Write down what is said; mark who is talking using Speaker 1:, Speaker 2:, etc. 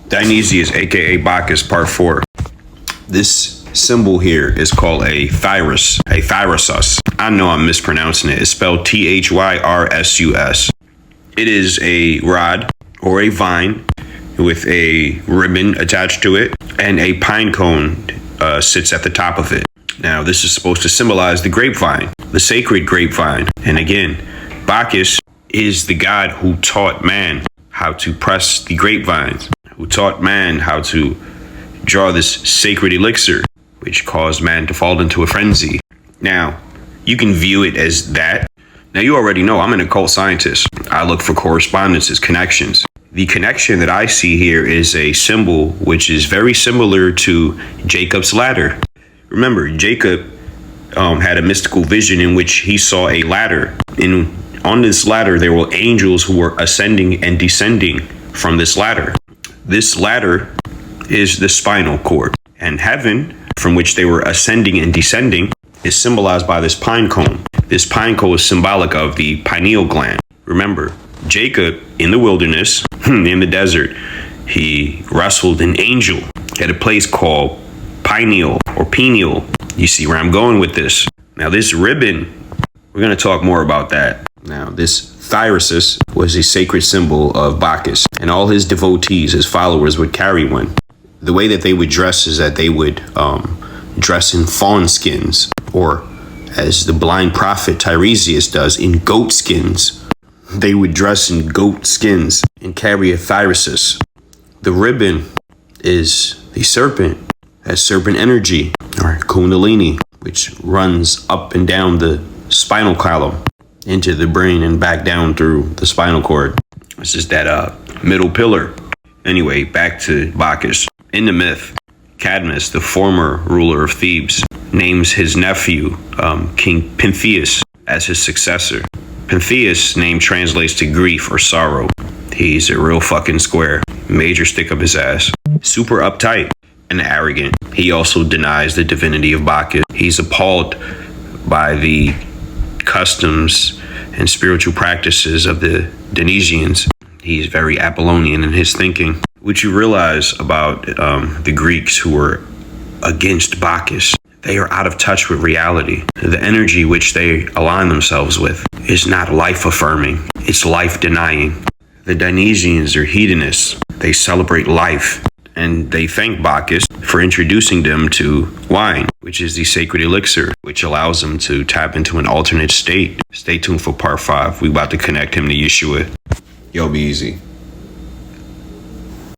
Speaker 1: Dionysus, aka Bacchus, part 4. This symbol here is called a thyrusus. I know I'm mispronouncing it. It's spelled Thyrusus. It is a rod or a vine with a ribbon attached to it, and a pine cone sits at the top of it. Now, this is supposed to symbolize the grapevine, the sacred grapevine. And again, Bacchus is the god who taught man how to press the grapevines, who taught man how to draw this sacred elixir, which caused man to fall into a frenzy. Now, you can view it as that. Now, you already know I'm an occult scientist. I look for correspondences, connections. The connection that I see here is a symbol which is very similar to Jacob's ladder. Remember, Jacob had a mystical vision in which he saw a ladder. And on this ladder, there were angels who were ascending and descending from this ladder. This ladder is the spinal cord. And heaven, from which they were ascending and descending, is symbolized by this pine cone. This pine cone is symbolic of the pineal gland. Remember, Jacob in the wilderness, in the desert, he wrestled an angel at a place called pineal or pineal. You see where I'm going with this. Now, this ribbon, we're going to talk more about that. Now, this thyrusus was a sacred symbol of Bacchus, and all his devotees, his followers, would carry one. The way that they would dress is that they would dress in fawn skins, or as the blind prophet Tiresias does, in goat skins. They would dress in goat skins and carry a thyrusus. The ribbon is the serpent, has serpent energy, or kundalini, which runs up and down the spinal column into the brain and back down through the spinal cord. This is that middle pillar. Anyway, back to Bacchus. In the myth, Cadmus, the former ruler of Thebes, names his nephew, King Pentheus, as his successor. Pentheus' name translates to grief or sorrow. He's a real fucking square. Major stick up his ass. Super uptight and arrogant. He also denies the divinity of Bacchus. He's appalled by the customs and spiritual practices of the Dionysians. He's very Apollonian in his thinking. What you realize about the Greeks who were against Bacchus, they are out of touch with reality. The energy which they align themselves with is not life-affirming. It's life-denying. The Dionysians are hedonists. They celebrate life. And they thank Bacchus for introducing them to wine, which is the sacred elixir, which allows them to tap into an alternate state. Stay tuned for part 5. We about to connect him to Yeshua. Yo, be easy.